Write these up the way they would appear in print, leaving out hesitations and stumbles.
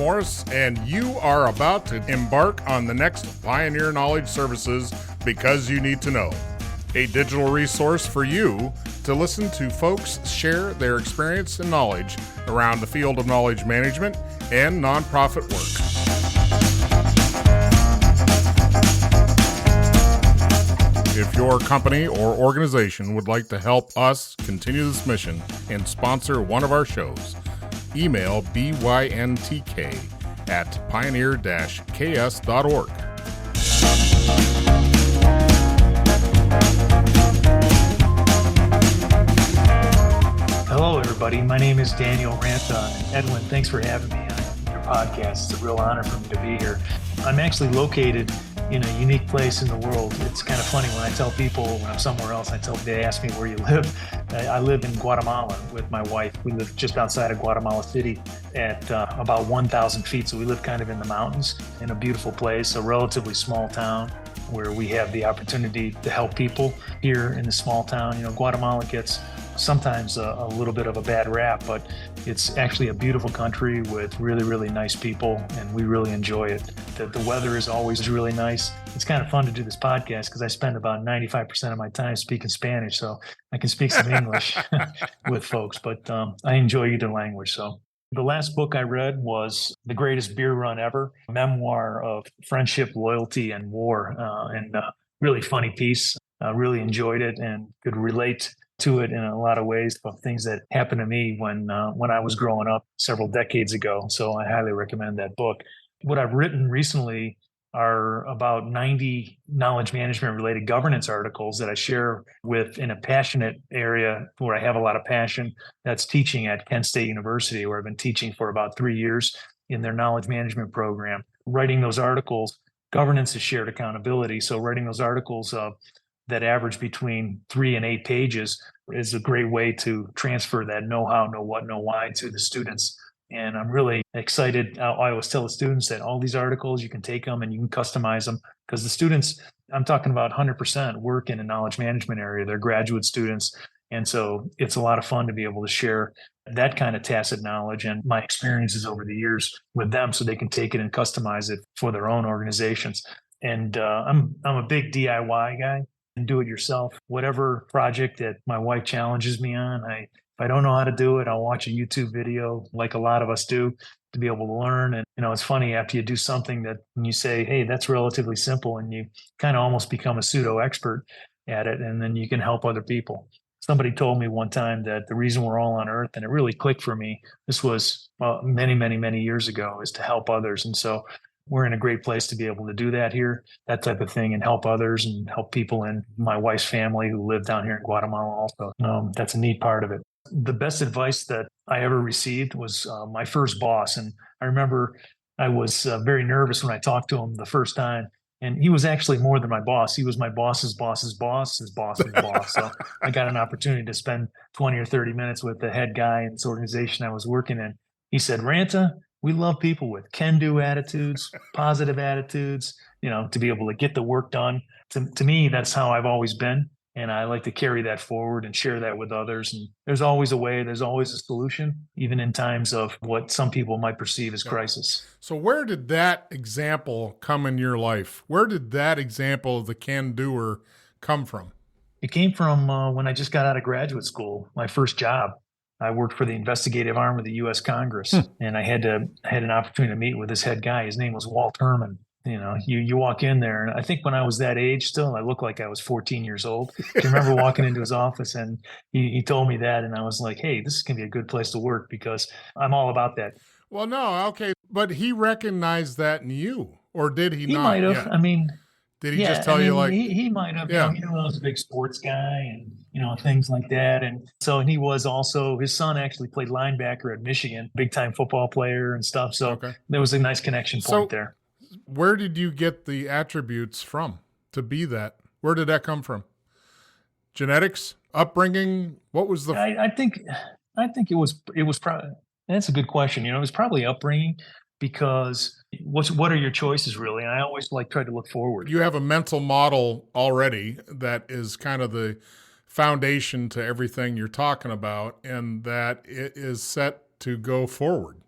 Morris, and you are about to embark on the next Pioneer Knowledge Services Because You Need to Know, a digital resource for you to listen to folks share their experience and knowledge around the field of knowledge management and nonprofit work. If your company or organization would like to help us continue this mission and sponsor one of our shows, email byntk@pioneer-ks.org. Hello, everybody. My name is Daniel Ranta. And Edwin, thanks for having me on your podcast. It's a real honor for me to be here. I'm actually located in a unique place in the world. It's kind of funny when I tell people when I'm somewhere else, they ask me where you live. I live in Guatemala with my wife. We live just outside of Guatemala City at about 1,000 feet. So we live kind of in the mountains in a beautiful place, a relatively small town where we have the opportunity to help people here in the small town. You know, Guatemala gets sometimes a little bit of a bad rap, but it's actually a beautiful country with really, really nice people, and we really enjoy it. The weather is always really nice. It's kind of fun to do this podcast because I spend about 95% of my time speaking Spanish, so I can speak some English with folks, but I enjoy either language. So the last book I read was The Greatest Beer Run Ever, a memoir of friendship, loyalty, and war, and really funny piece. Really enjoyed it and could relate to it in a lot of ways of things that happened to me when I was growing up several decades ago. So I highly recommend that book. What I've written recently are about 90 knowledge management related governance articles that I share in a passionate area where I have a lot of passion. That's teaching at Kent State University, where I've been teaching for about 3 years in their knowledge management program. Writing those articles, governance is shared accountability. So writing those articles that average between 3 and 8 pages is a great way to transfer that know how, know what, know why to the students. And I'm really excited. I always tell the students that all these articles, you can take them and you can customize them because the students, I'm talking about 100% work in the knowledge management area. They're graduate students. And so it's a lot of fun to be able to share that kind of tacit knowledge and my experiences over the years with them so they can take it and customize it for their own organizations. And I'm a big DIY guy. And do it yourself. Whatever project that my wife challenges me on, if I don't know how to do it, I'll watch a YouTube video like a lot of us do to be able to learn. And, you know, it's funny after you do something that when you say, hey, that's relatively simple, and you kind of almost become a pseudo expert at it. And then you can help other people. Somebody told me one time that the reason we're all on earth, and it really clicked for me, this was many, many, many years ago, is to help others. And so we're in a great place to be able to do that here, that type of thing, and help others and help people in my wife's family who live down here in Guatemala also. That's a neat part of it. The best advice that I ever received was my first boss. And I remember I was very nervous when I talked to him the first time. And he was actually more than my boss. He was my boss's boss's boss, his boss's boss. So I got an opportunity to spend 20 or 30 minutes with the head guy in this organization I was working in. He said, Ranta, we love people with can-do attitudes, positive attitudes, to be able to get the work done. To me, that's how I've always been. And I like to carry that forward and share that with others. And there's always a way, there's always a solution, even in times of what some people might perceive as crisis. So where did that example come in your life? Where did that example of the can-doer come from? It came from when I just got out of graduate school, my first job. I worked for the investigative arm of the U.S. Congress, and I had an opportunity to meet with this head guy. His name was Walt Herman. You walk in there, and I think when I was that age still, I looked like I was 14 years old. I remember walking into his office, and he told me that, and I was like, hey, this is going to be a good place to work because I'm all about that. Well, no, okay, but he recognized that in you, or did he not? He might have. Yeah. Did he just tell you like... He might have. Yeah. He was a big sports guy and, things like that. And he was also, his son actually played linebacker at Michigan, big time football player and stuff. So There was a nice connection point there. Where did you get the attributes from to be that? Where did that come from? Genetics, upbringing? What was the... I think it was probably, that's a good question. It was probably upbringing. Because what are your choices really? And I always try to look forward. You have a mental model already that is kind of the foundation to everything you're talking about, and that it is set to go forward.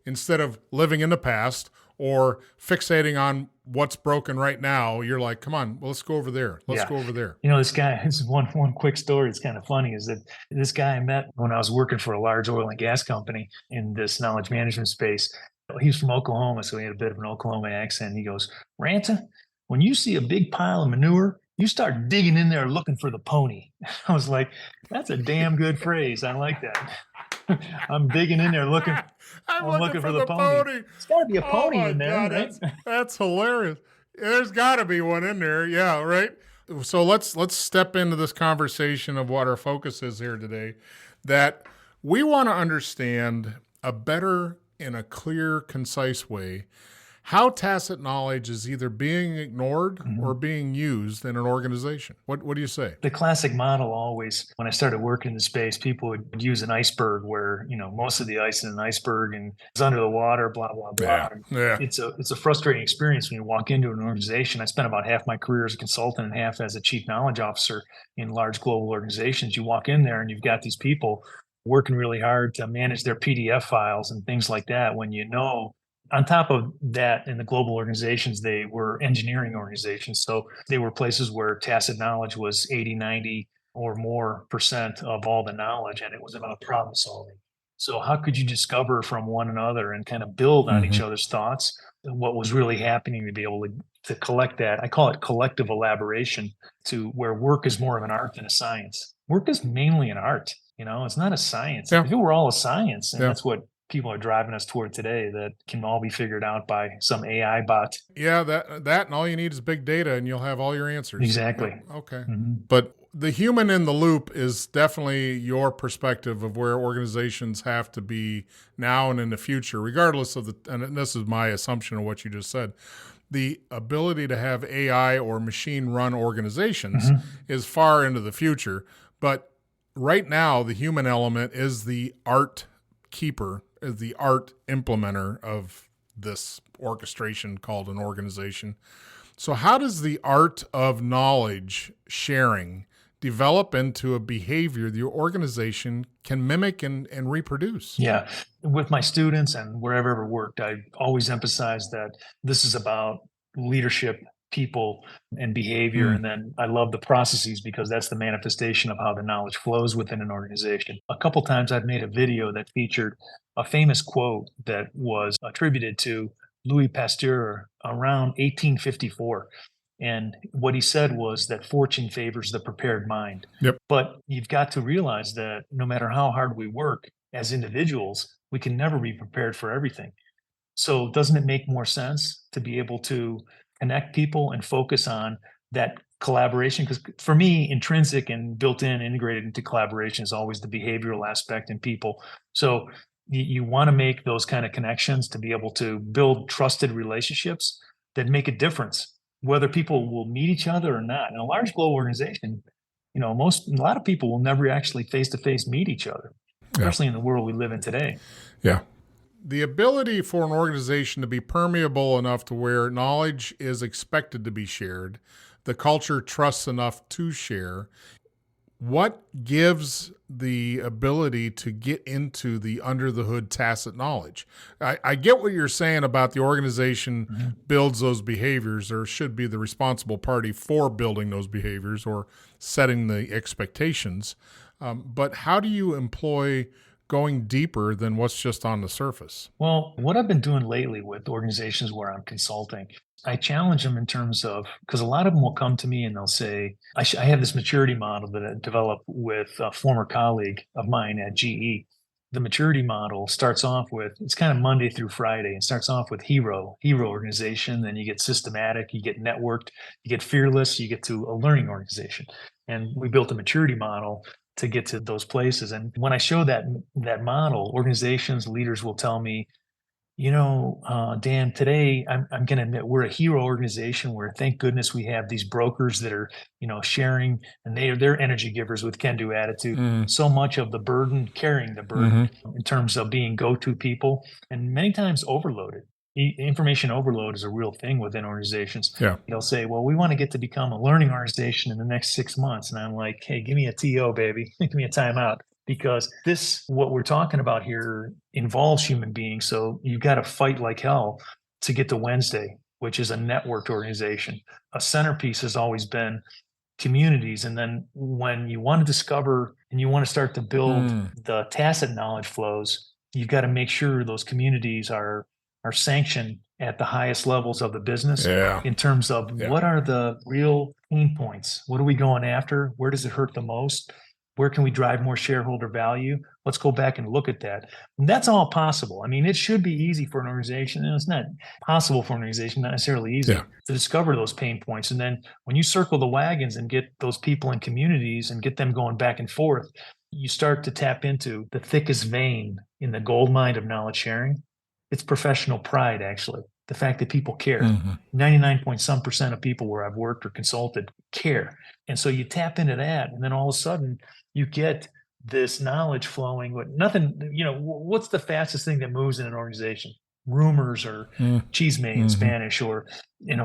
instead of living in the past or fixating on what's broken right now. You're like, come on, well, let's go over there. Let's go over there. This guy, this is one quick story. It's kind of funny is that this guy I met when I was working for a large oil and gas company in this knowledge management space. He's from Oklahoma, so he had a bit of an Oklahoma accent. He goes, Ranta, when you see a big pile of manure, you start digging in there looking for the pony. I was like, that's a damn good phrase. I like that. I'm digging in there looking. I'm looking for the pony. It's got to be a pony in there, God, right? That's hilarious. There's got to be one in there. Yeah, right. So let's step into this conversation of what our focus is here today, that we want to understand a better, in a clear, concise way, how tacit knowledge is either being ignored or being used in an organization. What do you say? The classic model always, when I started working in the space, people would use an iceberg where, most of the ice in an iceberg and it's under the water, blah, blah, blah. Yeah. It's a frustrating experience when you walk into an organization. I spent about half my career as a consultant and half as a chief knowledge officer in large global organizations. You walk in there and you've got these people working really hard to manage their PDF files and things like that when on top of that, in the global organizations, they were engineering organizations. So they were places where tacit knowledge was 80, 90 or more % of all the knowledge, and it was about problem solving. So how could you discover from one another and kind of build on each other's thoughts and what was really happening to be able to collect that? I call it collective elaboration, to where work is more of an art than a science. Work is mainly an art. It's not a science. Yeah. If it were all a science, and that's what people are driving us toward today, that can all be figured out by some AI bot. Yeah, that and all you need is big data and you'll have all your answers. Exactly. Okay. But the human in the loop is definitely your perspective of where organizations have to be now and in the future, regardless of and this is my assumption of what you just said, the ability to have AI or machine run organizations is far into the future. But right now, the human element is the art keeper, is the art implementer of this orchestration called an organization. So how does the art of knowledge sharing develop into a behavior the organization can mimic and reproduce? Yeah. With my students and wherever I've ever worked, I always emphasize that this is about leadership, people, and behavior. And then I love the processes because that's the manifestation of how the knowledge flows within an organization. A couple times I've made a video that featured a famous quote that was attributed to Louis Pasteur around 1854. And what he said was that fortune favors the prepared mind. Yep. But you've got to realize that no matter how hard we work as individuals, we can never be prepared for everything. So doesn't it make more sense to be able to connect people and focus on that collaboration? Because for me, intrinsic and built in, integrated into collaboration is always the behavioral aspect in people. So you want to make those kind of connections to be able to build trusted relationships that make a difference, whether people will meet each other or not. In a large global organization, a lot of people will never actually face-to-face meet each other, especially in the world we live in today. Yeah. The ability for an organization to be permeable enough to where knowledge is expected to be shared, the culture trusts enough to share. What gives the ability to get into the under the hood tacit knowledge? I get what you're saying about the organization builds those behaviors or should be the responsible party for building those behaviors or setting the expectations. But how do you employ going deeper than what's just on the surface? Well, what I've been doing lately with organizations where I'm consulting, I challenge them in terms of, because a lot of them will come to me and they'll say, I have this maturity model that I developed with a former colleague of mine at GE. The maturity model starts off with, it's kind of Monday through Friday. It starts off with hero organization. Then you get systematic, you get networked, you get fearless, you get to a learning organization. And we built a maturity model to get to those places. And when I show that model, organizations, leaders will tell me, Dan, today I'm going to admit we're a hero organization where thank goodness we have these brokers that are, sharing, and they're energy givers with can-do attitude. So much of the burden, carrying the burden in terms of being go-to people, and many times overloaded. Information overload is a real thing within organizations. Yeah. They'll say, well, we want to get to become a learning organization in the next 6 months. And I'm like, hey, give me a TO, baby. Give me a timeout. because what we're talking about here involves human beings. So you've got to fight like hell to get to Wednesday, which is a networked organization. A centerpiece has always been communities. And then when you want to discover and you want to start to build the tacit knowledge flows, you've got to make sure those communities are sanctioned at the highest levels of the business in terms of what are the real pain points? What are we going after? Where does it hurt the most? Where can we drive more shareholder value? Let's go back and look at that. And that's all possible. I mean, it should be easy for an organization, and it's not possible for an organization, not necessarily easy to discover those pain points. And then when you circle the wagons and get those people in communities and get them going back and forth, you start to tap into the thickest vein in the gold mine of knowledge sharing. It's professional pride, actually. The fact that people care. 99% of people where I've worked or consulted care. And so you tap into that, and then all of a sudden you get this knowledge flowing with nothing. What's the fastest thing that moves in an organization? Rumors or chisme in Spanish, or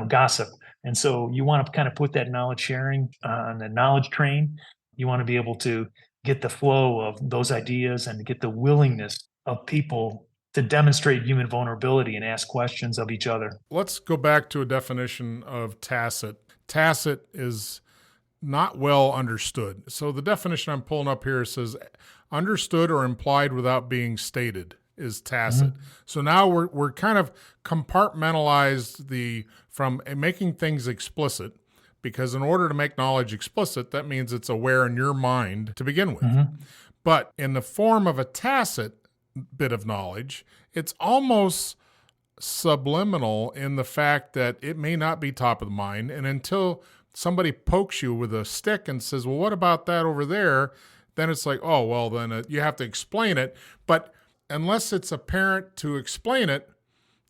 gossip. And so you want to kind of put that knowledge sharing on the knowledge train. You want to be able to get the flow of those ideas and get the willingness of people to demonstrate human vulnerability and ask questions of each other. Let's go back to a definition of tacit. Tacit is not well understood. So the definition I'm pulling up here says understood or implied without being stated is tacit. So now we're kind of compartmentalized from making things explicit, because in order to make knowledge explicit, that means it's aware in your mind to begin with. But in the form of a tacit bit of knowledge, it's almost subliminal in the fact that it may not be top of the mind, and until somebody pokes you with a stick and says, well, what about that over there? Then it's like, oh, well, then you have to explain it. But unless it's apparent to explain it,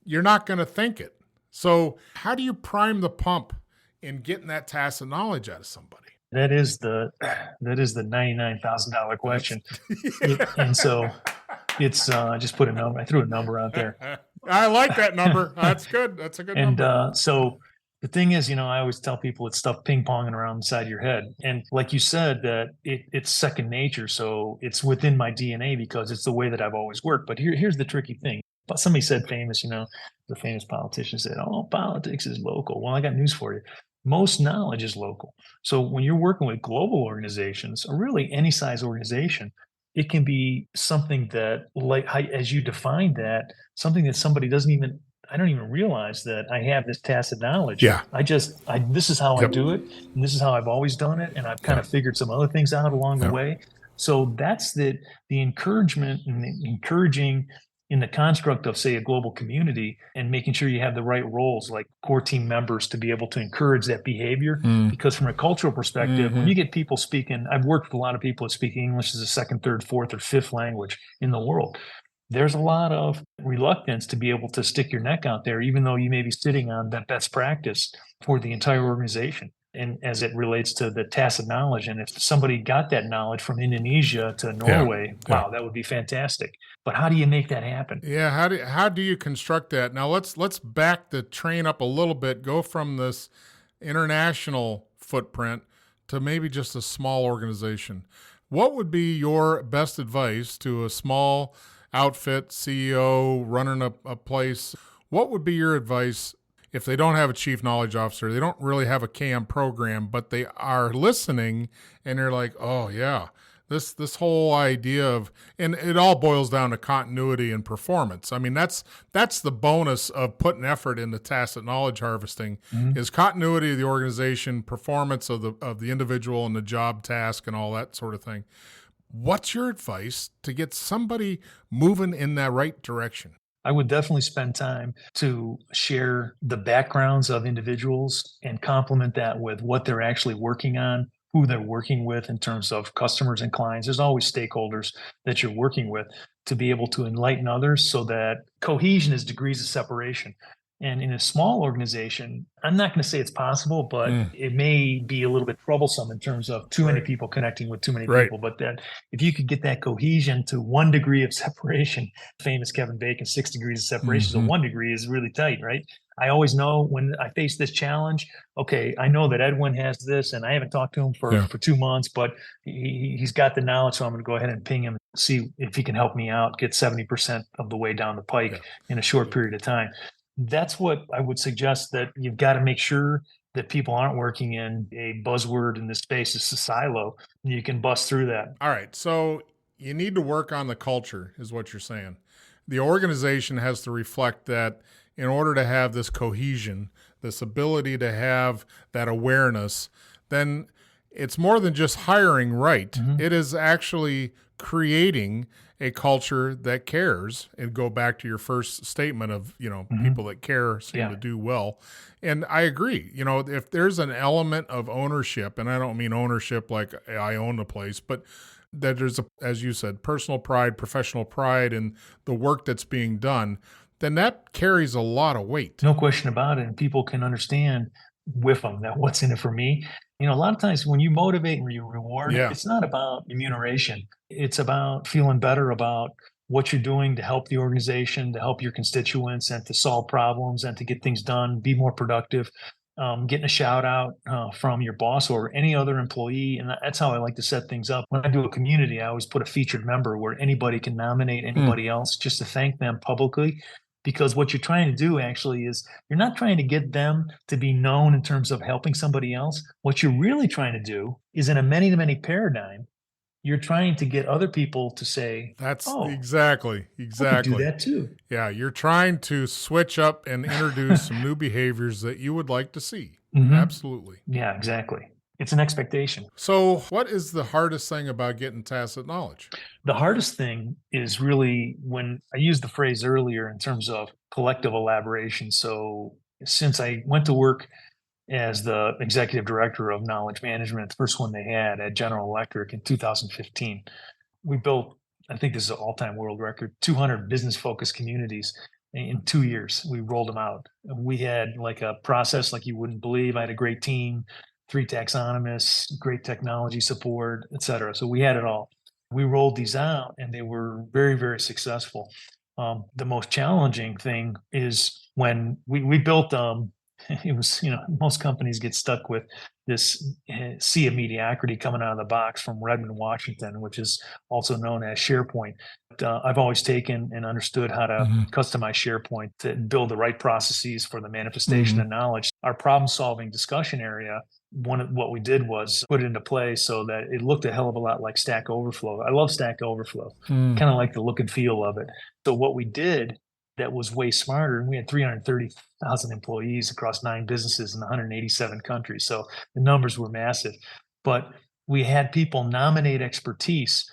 you're not going to think it. So how do you prime the pump in getting that tacit knowledge out of somebody? That is the $99,000 question. And so it's I just put a number. I threw a number out there. I like that number. That's good. That's a good number. And so the thing is, I always tell people it's stuff ping-ponging around inside your head. And like you said, that it's second nature. So it's within my DNA because it's the way that I've always worked. But here's the tricky thing. But somebody said the famous politician said, oh, politics is local. Well, I got news for you. Most knowledge is local. So when you're working with global organizations, or really any size organization, it can be something that, like as you defined that, something that somebody I don't even realize that I have this tacit knowledge. Yeah. This is how I do it, and this is how I've always done it, and I've kind of figured some other things out along the way. So that's the encouragement and the encouraging in the construct of, say, a global community, and making sure you have the right roles like core team members to be able to encourage that behavior. Because from a cultural perspective, when you get people speaking, I've worked with a lot of people that speak English as a second, third, fourth, or fifth language in the world. There's a lot of reluctance to be able to stick your neck out there, even though you may be sitting on that best practice for the entire organization. And as it relates to the tacit knowledge, and if somebody got that knowledge from Indonesia to Norway, wow, that would be fantastic. But how do you make that happen? Yeah, how do you construct that? Now let's back the train up a little bit, go from this international footprint to maybe just a small organization. What would be your best advice to a small outfit, CEO, running a place? What would be your advice if they don't have a chief knowledge officer, they don't really have a CAM program, but they are listening and they're like, oh yeah, this whole idea of, and it all boils down to continuity and performance. I mean, that's the bonus of putting effort into tacit knowledge harvesting is continuity of the organization, performance of the individual and the job task and all that sort of thing. What's your advice to get somebody moving in that right direction? I would definitely spend time to share the backgrounds of individuals and complement that with what they're actually working on, who they're working with in terms of customers and clients. There's always stakeholders that you're working with to be able to enlighten others, so that cohesion is degrees of separation. And in a small organization, I'm not going to say it's possible, but it may be a little bit troublesome in terms of too many people connecting with too many people. But that if you could get that cohesion to 1 degree of separation, famous Kevin Bacon, 6 degrees of separation, so 1 degree is really tight, right? I always know when I face this challenge, okay, I know that Edwin has this, and I haven't talked to him for 2 months, but he's got the knowledge, so I'm going to go ahead and ping him, see if he can help me out, get 70% of the way down the pike in a short period of time. That's what I would suggest, that you've got to make sure that people aren't working in a buzzword in this space. It's a silo. You can bust through that. All right. So you need to work on the culture, is what you're saying. The organization has to reflect that in order to have this cohesion, this ability to have that awareness, then it's more than just hiring right. Mm-hmm. It is actually creating a culture that cares, and go back to your first statement of, mm-hmm. people that care seem to do well. And I agree, if there's an element of ownership, and I don't mean ownership like I own the place, but that there's, as you said, personal pride, professional pride in the work that's being done, then that carries a lot of weight. No question about it. And people can understand with them that what's in it for me. A lot of times when you motivate and you reward, it's not about remuneration. It's about feeling better about what you're doing to help the organization, to help your constituents, and to solve problems and to get things done, be more productive. Getting a shout out from your boss or any other employee. And that's how I like to set things up. When I do a community, I always put a featured member where anybody can nominate anybody else just to thank them publicly. Because what you're trying to do actually is, you're not trying to get them to be known in terms of helping somebody else. What you're really trying to do is, in a many-to-many paradigm, you're trying to get other people to say, that's exactly. I can do that too. Yeah, you're trying to switch up and introduce some new behaviors that you would like to see. Mm-hmm. Absolutely. Yeah, exactly. It's an expectation. So what is the hardest thing about getting tacit knowledge? The hardest thing is really, when I used the phrase earlier in terms of collective elaboration. So since I went to work as the executive director of knowledge management, the first one they had at General Electric in 2015, we built, I think this is an all-time world record, 200 business-focused communities in 2 years. We rolled them out. We had like a process like you wouldn't believe. I had a great team, 3 taxonomists, great technology support, et cetera. So we had it all. We rolled these out and they were very, very successful. The most challenging thing is when we built it was, most companies get stuck with this sea of mediocrity coming out of the box from Redmond, Washington, which is also known as SharePoint. I've always taken and understood how to customize SharePoint to build the right processes for the manifestation of knowledge. Our problem-solving discussion area, what we did was put it into play so that it looked a hell of a lot like Stack Overflow. I love Stack Overflow, kind of like the look and feel of it. So what we did that was way smarter, and we had 330,000 employees across 9 businesses in 187 countries. So the numbers were massive. But we had people nominate expertise,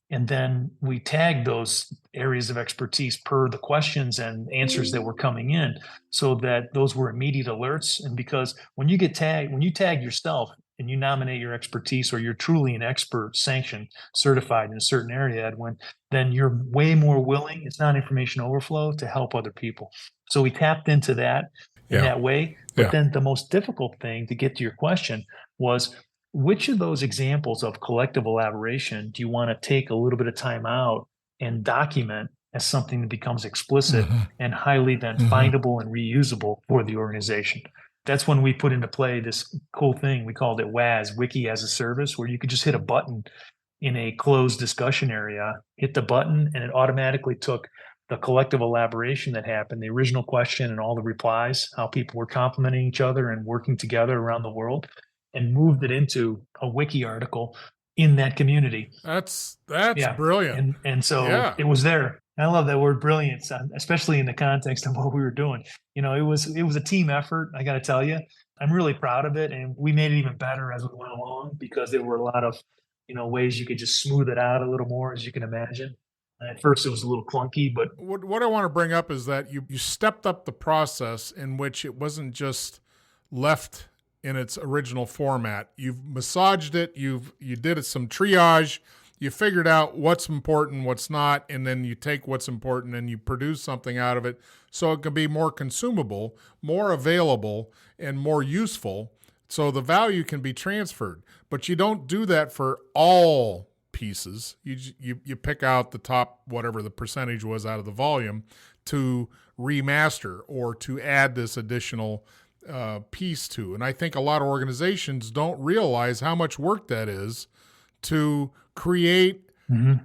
and then we tagged those areas of expertise per the questions and answers that were coming in, so that those were immediate alerts. And because when you tag yourself and you nominate your expertise, or you're truly an expert, sanctioned, certified in a certain area, Edwin, then you're way more willing, it's not information overflow, to help other people. So we tapped into that in that way. But then the most difficult thing, to get to your question, was, which of those examples of collective elaboration do you want to take a little bit of time out and document as something that becomes explicit and highly then findable and reusable for the organization? That's when we put into play this cool thing. We called it WAS, Wiki as a Service, where you could just hit a button in a closed discussion area, hit the button, and it automatically took the collective elaboration that happened, the original question and all the replies, how people were complimenting each other and working together around the world, and moved it into a wiki article in that community. That's brilliant. And so it was there. I love that word brilliance, especially in the context of what we were doing. It was a team effort, I got to tell you. I'm really proud of it. And we made it even better as we went along, because there were a lot of, ways you could just smooth it out a little more, as you can imagine. At first, it was a little clunky, but what I want to bring up is that you stepped up the process in which it wasn't just left in its original format. You've massaged it. You did some triage. You figured out what's important, what's not, and then you take what's important and you produce something out of it so it can be more consumable, more available, and more useful, so the value can be transferred. But you don't do that for all pieces. You pick out the top, whatever the percentage was out of the volume, to remaster or to add this additional piece to. And I think a lot of organizations don't realize how much work that is to create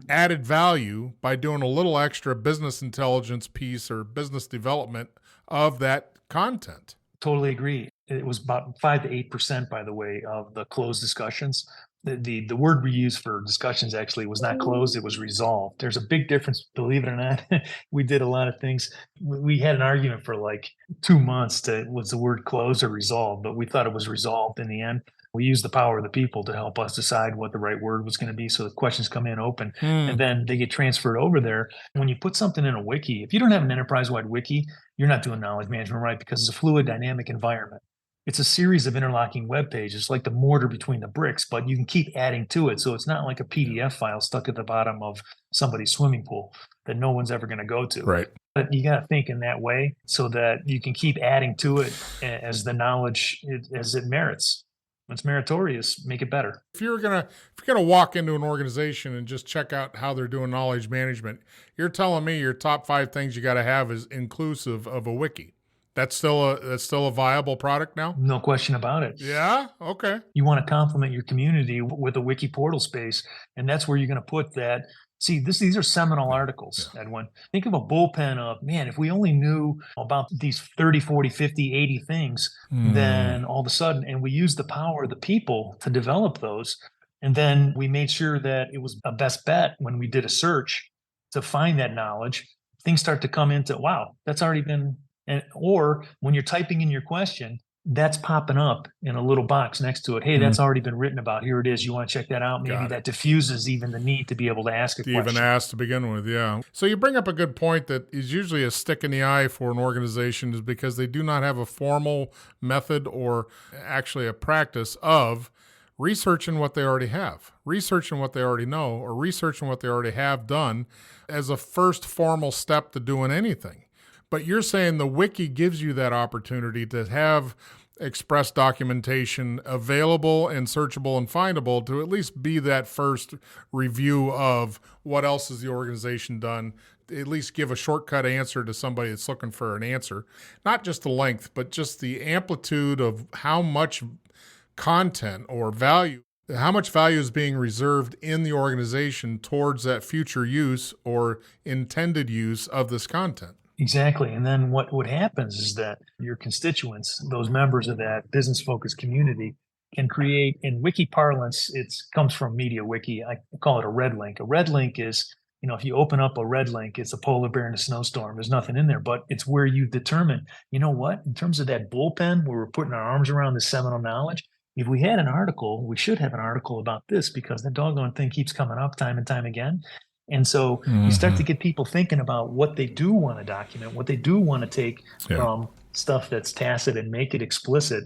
added value by doing a little extra business intelligence piece or business development of that content. Totally agree. It was about 5 to 8%, by the way, of the closed discussions. The word we used for discussions actually was not closed, it was resolved. There's a big difference, believe it or not. We did a lot of things. We had an argument for like 2 months was the word closed or resolved, but we thought it was resolved in the end. We used the power of the people to help us decide what the right word was going to be. So the questions come in open and then they get transferred over there. When you put something in a wiki, if you don't have an enterprise-wide wiki, you're not doing knowledge management right, because it's a fluid, dynamic environment. It's a series of interlocking web pages, like the mortar between the bricks, but you can keep adding to it. So it's not like a PDF file stuck at the bottom of somebody's swimming pool that no one's ever going to go to. Right. But you got to think in that way so that you can keep adding to it as the knowledge, as it merits. When it's meritorious, make it better. If you're gonna walk into an organization and just check out how they're doing knowledge management, you're telling me your top 5 things you got to have is inclusive of a wiki. That's still a viable product now? No question about it. Yeah? Okay. You want to complement your community with a wiki portal space, and that's where you're going to put that. See, these are seminal articles, Edwin. Think of a bullpen of, man, if we only knew about these 30, 40, 50, 80 things, then all of a sudden, and we used the power of the people to develop those, and then we made sure that it was a best bet when we did a search to find that knowledge, things start to come into, wow, that's already been, or when you're typing in your question, that's popping up in a little box next to it. Hey, that's already been written about. Here it is. You want to check that out? Maybe that diffuses even the need to be able to ask a question. Even ask to begin with, yeah. So you bring up a good point that is usually a stick in the eye for an organization, is because they do not have a formal method or actually a practice of researching what they already have, researching what they already know, or researching what they already have done as a first formal step to doing anything. But you're saying the wiki gives you that opportunity to have express documentation available and searchable and findable to at least be that first review of what else has the organization done, at least give a shortcut answer to somebody that's looking for an answer. Not just the length, but just the amplitude of how much content or value, how much value is being reserved in the organization towards that future use or intended use of this content. Exactly. And then what happens is that your constituents, those members of that business-focused community, can create, in wiki parlance, it comes from Media Wiki. I call it a red link. A red link is, if you open up a red link, it's a polar bear in a snowstorm. There's nothing in there, but it's where you determine, you know what, in terms of that bullpen where we're putting our arms around this seminal knowledge, if we had an article, we should have an article about this, because the doggone thing keeps coming up time and time again. And so you start to get people thinking about what they do want to document, what they do want to take from stuff that's tacit and make it explicit.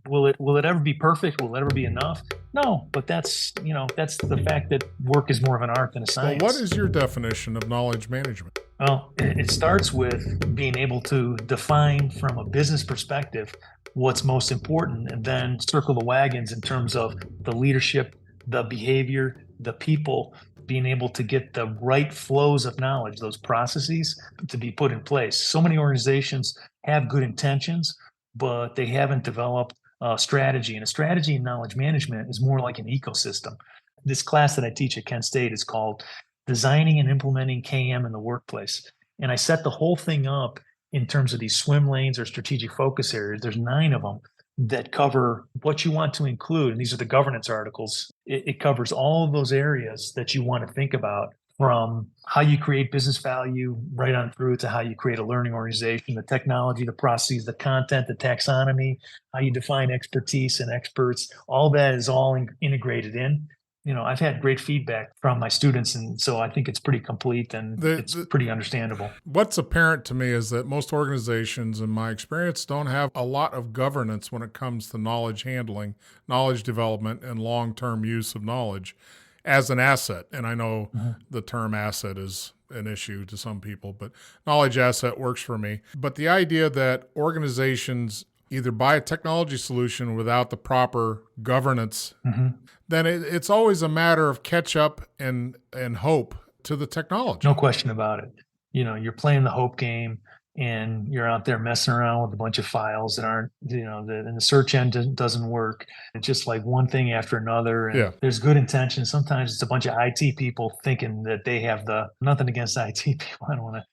Will it ever be perfect? Will it ever be enough? No, but that's the fact that work is more of an art than a science. Well, what is your definition of knowledge management? Well, it starts with being able to define from a business perspective what's most important, and then circle the wagons in terms of the leadership, the behavior, the people, being able to get the right flows of knowledge, those processes to be put in place. So many organizations have good intentions, but they haven't developed a strategy. And a strategy in knowledge management is more like an ecosystem. This class that I teach at Kent State is called Designing and Implementing KM in the Workplace. And I set the whole thing up in terms of these swim lanes or strategic focus areas. There's 9 of them that cover what you want to include. And these are the governance articles. It covers all of those areas that you want to think about, from how you create business value right on through to how you create a learning organization, the technology, the processes, the content, the taxonomy, how you define expertise and experts. All that is all integrated in. I've had great feedback from my students, and so I think it's pretty complete and it's pretty understandable. What's apparent to me is that most organizations, in my experience, don't have a lot of governance when it comes to knowledge handling, knowledge development, and long-term use of knowledge as an asset. And I know the term asset is an issue to some people, but knowledge asset works for me. But the idea that organizations either buy a technology solution without the proper governance, then it's always a matter of catch up and hope to the technology. No question about it. you're playing the hope game and you're out there messing around with a bunch of files that aren't, and the search engine doesn't work. It's just like one thing after another. And Yeah. there's good intention. Sometimes it's a bunch of IT people thinking that they have nothing against IT people. I don't want to.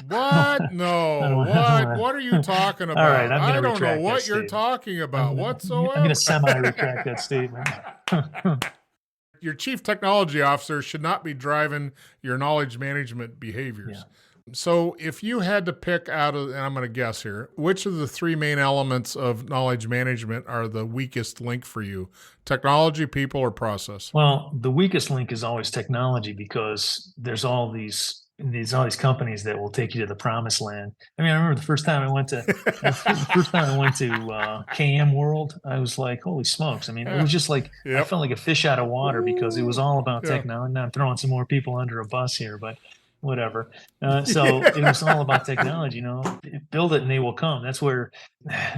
What? I No. don't What? want What are you talking All right, about? I'm going I to don't know retract that what you're statement. talking about I'm going whatsoever. to semi retract that statement. Your chief technology officer should not be driving your knowledge management behaviors. Yeah. So if you had to pick out of, and I'm going to guess here, which of the three main elements of knowledge management are the weakest link for you? Technology, people, or process? Well, the weakest link is always technology because there's all these companies that will take you to the promised land. I mean, I remember the first time I went to KM World, I was like, holy smokes. I mean, it was just like I Yep. felt like a fish out of water because it was all about Yeah. technology. Now I'm throwing some more people under a bus here, but whatever. So it was all about technology, build it and they will come. That's where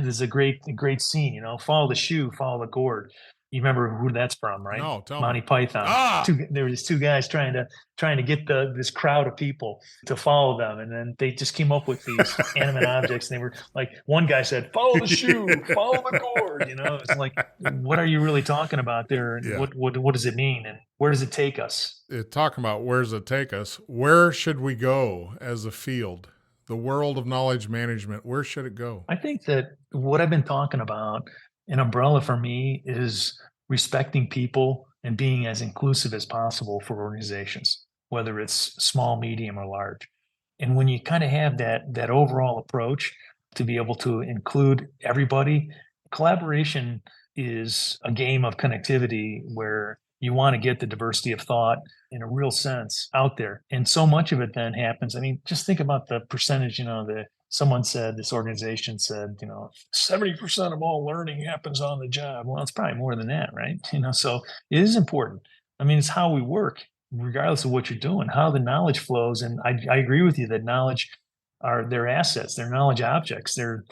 there's a great scene, follow the shoe, follow the gourd. You remember who that's from, right? No, tell Monty me. Python. Ah, There were these two guys trying to get this crowd of people to follow them, and then they just came up with these animate objects. And they were like, one guy said, "Follow the shoe, follow the gourd." It's like, what are you really talking about there? And Yeah. what does it mean, and where does it take us? Talking about where's it take us, where should we go as a field? The world of knowledge management, where should it go? I think that what I've been talking about, an umbrella for me, is respecting people and being as inclusive as possible for organizations, whether it's small, medium, or large. And when you kind of have that overall approach to be able to include everybody, collaboration is a game of connectivity where you want to get the diversity of thought in a real sense out there. And so much of it then happens. I mean, just think about the percentage, someone said, this organization said, 70% of all learning happens on the job. Well, it's probably more than that, right? So it is important. I mean, it's how we work, regardless of what you're doing, how the knowledge flows. And I agree with you that knowledge are their assets, they're knowledge objects. They're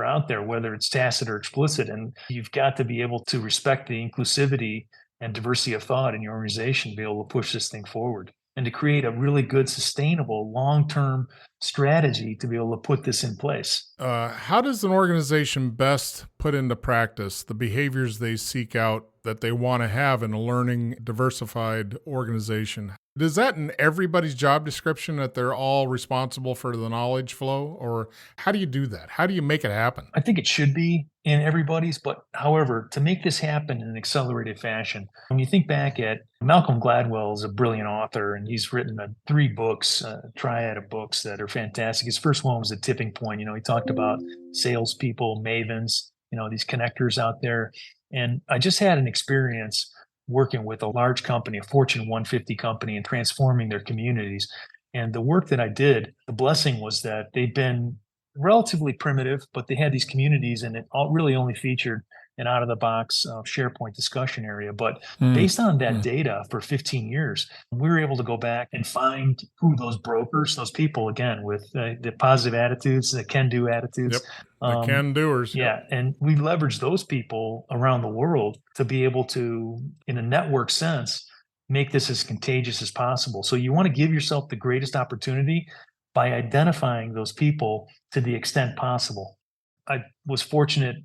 out there, whether it's tacit or explicit. And you've got to be able to respect the inclusivity and diversity of thought in your organization to be able to push this thing forward and to create a really good, sustainable, long-term strategy to be able to put this in place. How does an organization best put into practice the behaviors they seek out that they want to have in a learning, diversified organization? Is that in everybody's job description that they're all responsible for the knowledge flow? Or how do you do that? How do you make it happen? I think it should be in everybody's, but however, to make this happen in an accelerated fashion, when you think back at Malcolm Gladwell is a brilliant author, and he's written 3 books, a triad of books that are fantastic. His first one was The Tipping Point. He talked about salespeople, mavens, these connectors out there. And I just had an experience working with a large company, a Fortune 150 company, and transforming their communities. And the work that I did, the blessing was that they'd been relatively primitive, but they had these communities, and it really only featured an out-of-the-box SharePoint discussion area. But based on that data for 15 years, we were able to go back and find who those brokers, those people, again, with the positive attitudes, the can-do attitudes. Yep. The can-doers. Yeah. And we leverage those people around the world to be able to, in a network sense, make this as contagious as possible. So you want to give yourself the greatest opportunity by identifying those people to the extent possible. I was fortunate.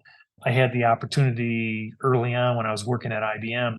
I had the opportunity early on when I was working at IBM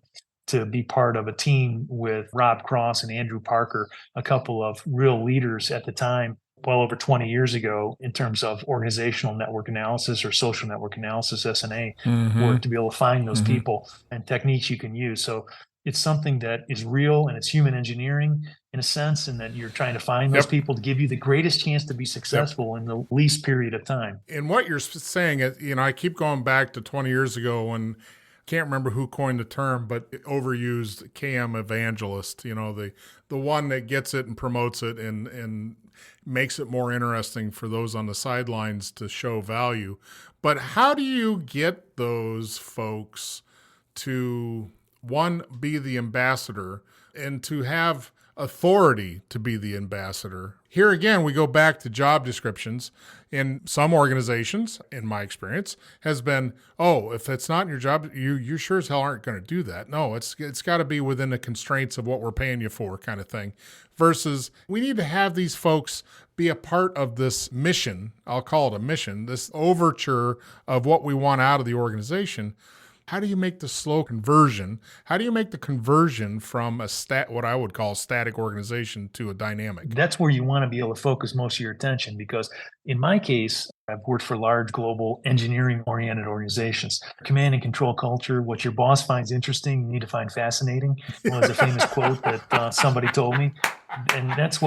to be part of a team with Rob Cross and Andrew Parker, a couple of real leaders at the time, well over 20 years ago, in terms of organizational network analysis or social network analysis, S&A work, to be able to find those people and techniques you can use. So it's something that is real, and it's human engineering in a sense, and that you're trying to find those people to give you the greatest chance to be successful in the least period of time. And what you're saying is, I keep going back to 20 years ago when, can't remember who coined the term, but it overused KM evangelist, the one that gets it and promotes it and makes it more interesting for those on the sidelines to show value. But how do you get those folks to, one, be the ambassador, and to have authority to be the ambassador. Here again, we go back to job descriptions. In some organizations, in my experience, has been, oh, if it's not in your job, you sure as hell aren't going to do that. No, it's got to be within the constraints of what we're paying you for, kind of thing. Versus, we need to have these folks be a part of this mission. I'll call it a mission, this overture of what we want out of the organization. How do you make the slow conversion? How do you make the conversion from what I would call a static organization to a dynamic? That's where you want to be able to focus most of your attention, because in my case, I've worked for large global engineering-oriented organizations. Command and control culture, what your boss finds interesting, you need to find fascinating, was a famous quote that somebody told me. And that's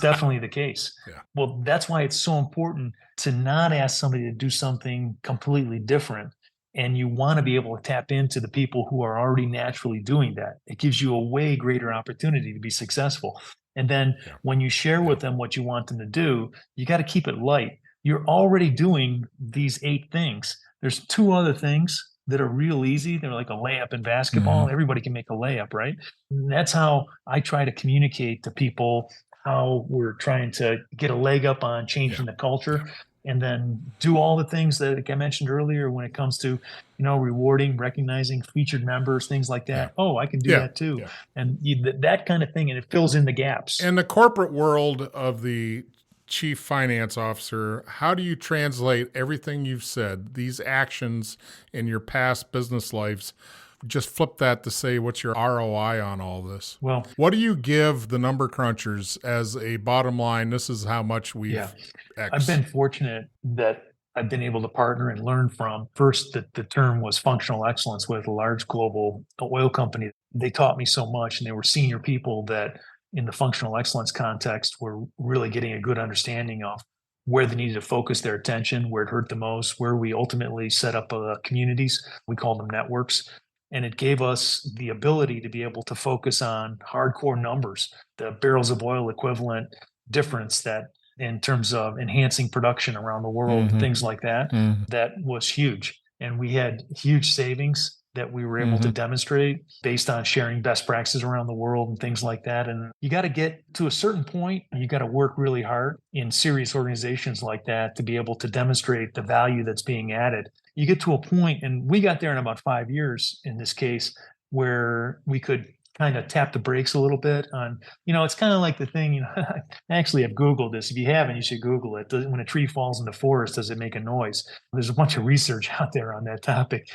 definitely the case. Yeah. Well, that's why it's so important to not ask somebody to do something completely different. And you want to be able to tap into the people who are already naturally doing that. It gives you a way greater opportunity to be successful. And then when you share with them what you want them to do, you got to keep it light. You're already doing these 8 things. There's 2 other things that are real easy. They're like a layup in basketball. Everybody can make a layup, right? And that's how I try to communicate to people how we're trying to get a leg up on changing the culture. And then do all the things that, like I mentioned earlier, when it comes to, rewarding, recognizing featured members, things like that. Oh, I can do that too. And that kind of thing, and it fills in the gaps. In the corporate world of the chief finance officer, how do you translate everything you've said, these actions in your past business lives? Just flip that to say, what's your ROI on all this? Well, what do you give the number crunchers as a bottom line? This is how much we've X. I've been fortunate that I've been able to partner and learn from. First, the term was functional excellence with a large global oil company. They taught me so much, and they were senior people that in the functional excellence context were really getting a good understanding of where they needed to focus their attention, where it hurt the most, where we ultimately set up communities. We call them networks. And it gave us the ability to be able to focus on hardcore numbers, the barrels of oil equivalent difference that in terms of enhancing production around the world, things like that, that was huge. And we had huge savings that we were able to demonstrate based on sharing best practices around the world and things like that. And you got to get to a certain point, you got to work really hard in serious organizations like that to be able to demonstrate the value that's being added. You get to a point, and we got there in about 5 years in this case, where we could kind of tap the brakes a little bit on, it's kind of like the thing, I actually have Googled this. If you haven't, you should Google it. When a tree falls in the forest, does it make a noise? There's a bunch of research out there on that topic.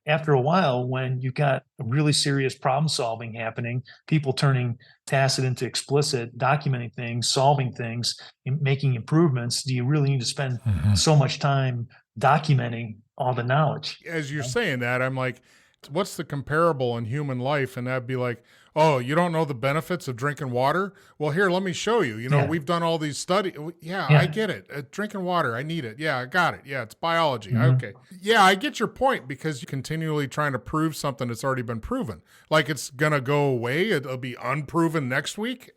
After a while, when you've got really serious problem solving happening, people turning tacit into explicit, documenting things, solving things, making improvements, do you really need to spend so much time documenting all the knowledge? As you're saying that, I'm like, what's the comparable in human life? And that'd be like, oh, you don't know the benefits of drinking water? Well, here, let me show you. We've done all these studies. I get it. Drinking water, I need it. Yeah, I got it. Yeah, it's biology. Okay. Yeah, I get your point, because you're continually trying to prove something that's already been proven. Like it's going to go away. It'll be unproven next week.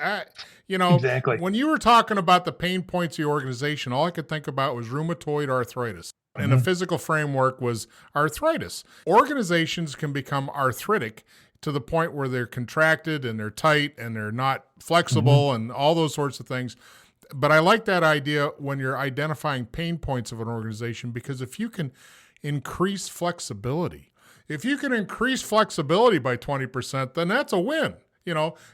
Exactly. When you were talking about the pain points of your organization, all I could think about was rheumatoid arthritis. And the physical framework was arthritis. Organizations can become arthritic to the point where they're contracted and they're tight and they're not flexible and all those sorts of things. But I like that idea when you're identifying pain points of an organization, because if you can increase flexibility, by 20%, then that's a win.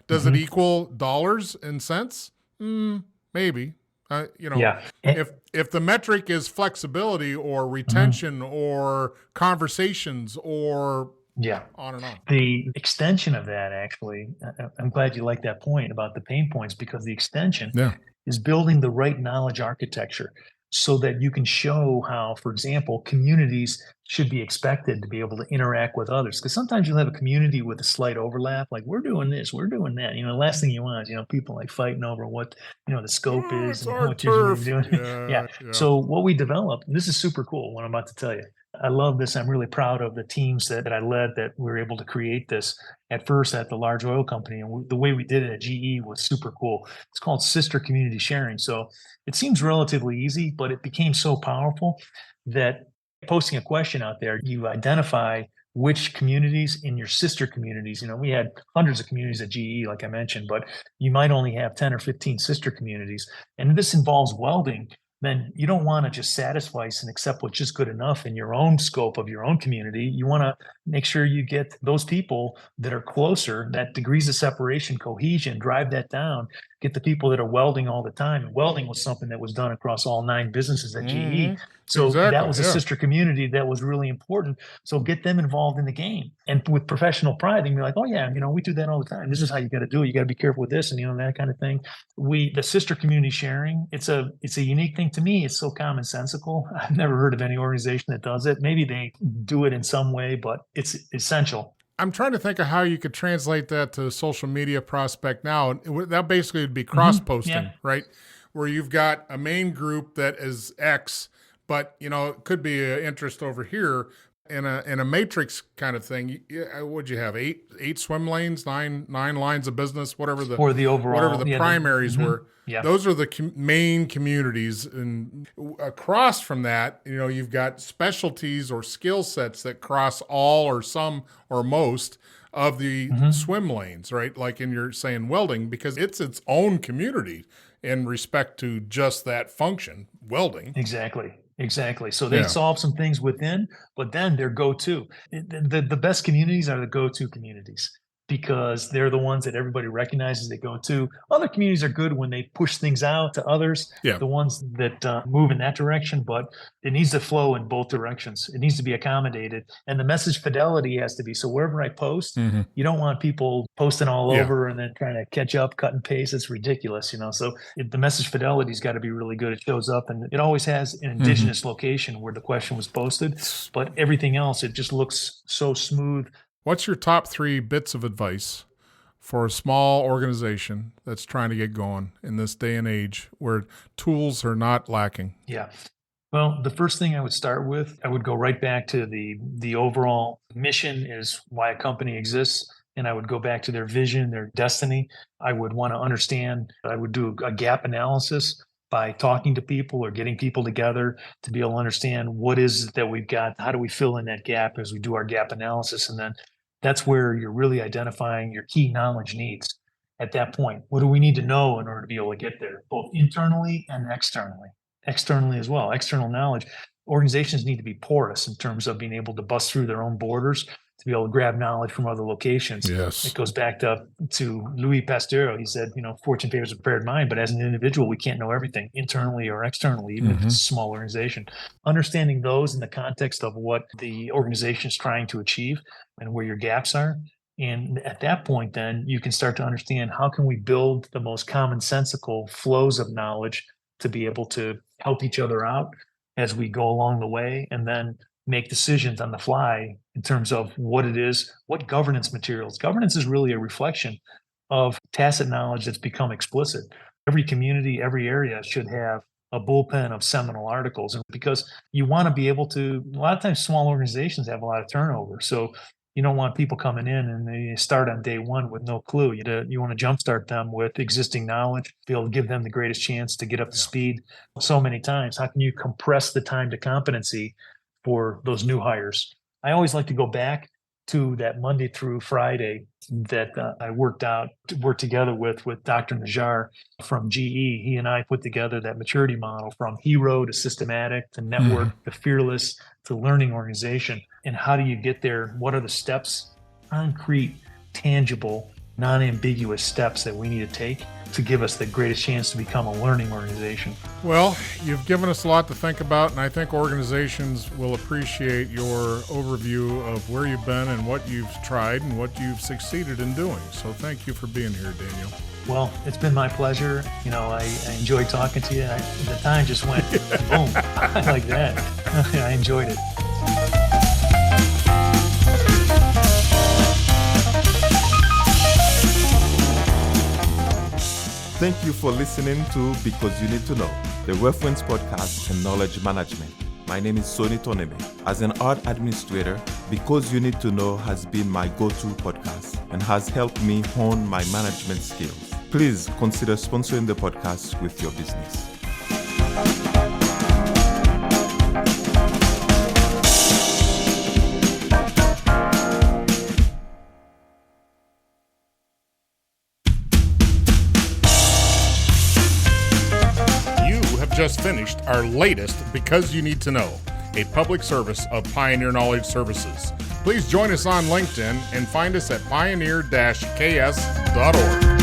Does it equal dollars and cents? Maybe. If the metric is flexibility or retention or conversations or on and on. The extension of that, actually, I'm glad you like that point about the pain points, because the extension is building the right knowledge architecture so that you can show how, for example, communities should be expected to be able to interact with others. Because sometimes you'll have a community with a slight overlap, like we're doing this, we're doing that. The last thing you want is, people like fighting over what, the scope is and what you're doing. Yeah. So what we developed, and this is super cool, what I'm about to tell you. I love this. I'm really proud of the teams that I led that we were able to create this at first at the large oil company. And the way we did it at GE was super cool. It's called sister community sharing. So it seems relatively easy, but it became so powerful that Posting a question out there, you identify which communities in your sister communities. We had hundreds of communities at GE, like I mentioned, but you might only have 10 or 15 sister communities. And this involves welding. Then you don't want to just satisfy and accept what's just good enough in your own scope of your own community. You want to make sure you get those people that are closer, that degrees of separation, cohesion, drive that down, get the people that are welding all the time. And welding was something that was done across all 9 businesses at GE. So that was a sister community that was really important. So get them involved in the game. And with professional pride, they can be like, oh yeah, we do that all the time. This is how you got to do it. You got to be careful with this and that kind of thing. The sister community sharing, it's a unique thing to me. It's so commonsensical. I've never heard of any organization that does it. Maybe they do it in some way, but it's essential. I'm trying to think of how you could translate that to social media prospect now. That basically would be cross-posting, right? Where you've got a main group that is X, but it could be an interest over here in a matrix kind of thing. Would you have eight swim lanes, nine lines of business, whatever the primaries were? Yeah. Those are the main communities, and across from that, you've got specialties or skill sets that cross all or some or most of the swim lanes, right? Like you're saying welding, because it's its own community in respect to just that function, welding. Exactly. So they solve some things within, but then they're go-to. The best communities are the go-to communities, because they're the ones that everybody recognizes they go to. Other communities are good when they push things out to others, the ones that move in that direction, but it needs to flow in both directions. It needs to be accommodated. And the message fidelity has to be, so wherever I post, you don't want people posting all over and then trying to catch up, cut and paste. It's ridiculous, So the message fidelity's got to be really good. It shows up, and it always has an indigenous location where the question was posted, but everything else, it just looks so smooth. What's your top 3 bits of advice for a small organization that's trying to get going in this day and age where tools are not lacking? Yeah. Well, the first thing I would start with, I would go right back to the overall mission is why a company exists. And I would go back to their vision, their destiny. I would want to understand, I would do a gap analysis by talking to people or getting people together to be able to understand what is it that we've got, how do we fill in that gap as we do our gap analysis. And then that's where you're really identifying your key knowledge needs at that point. What do we need to know in order to be able to get there, both internally and externally? Externally as well, external knowledge. Organizations need to be porous in terms of being able to bust through their own borders to be able to grab knowledge from other locations. Yes. It goes back to Louis Pasteur. He said, fortune favors a prepared mind, but as an individual, we can't know everything internally or externally, even if it's a small organization. Understanding those in the context of what the organization is trying to achieve and where your gaps are. And at that point, then you can start to understand, how can we build the most commonsensical flows of knowledge to be able to help each other out as we go along the way, and then make decisions on the fly in terms of what it is, what governance materials. Governance is really a reflection of tacit knowledge that's become explicit. Every community, every area should have a bullpen of seminal articles. And because you want to be able to, a lot of times small organizations have a lot of turnover. So you don't want people coming in and they start on day one with no clue. You want to jumpstart them with existing knowledge, be able to give them the greatest chance to get up to speed. So many times, how can you compress the time to competency for those new hires? I always like to go back to that Monday through Friday that I worked together with Dr. Najjar from GE. He and I put together that maturity model from hero to systematic to network to fearless to learning organization. And how do you get there? What are the steps, concrete, tangible, non-ambiguous steps that we need to take to give us the greatest chance to become a learning organization? Well, you've given us a lot to think about, and I think organizations will appreciate your overview of where you've been and what you've tried and what you've succeeded in doing. So thank you for being here, Daniel. Well, it's been my pleasure. I enjoyed talking to you. The time just went boom, like that. I enjoyed it. Thank you for listening to Because You Need to Know, the reference podcast in knowledge management. My name is Soni Toneme. As an art administrator, Because You Need to Know has been my go-to podcast and has helped me hone my management skills. Please consider sponsoring the podcast with your business. just finished our latest Because You Need to Know, a public service of Pioneer Knowledge Services. Please join us on LinkedIn and find us at pioneer-ks.org.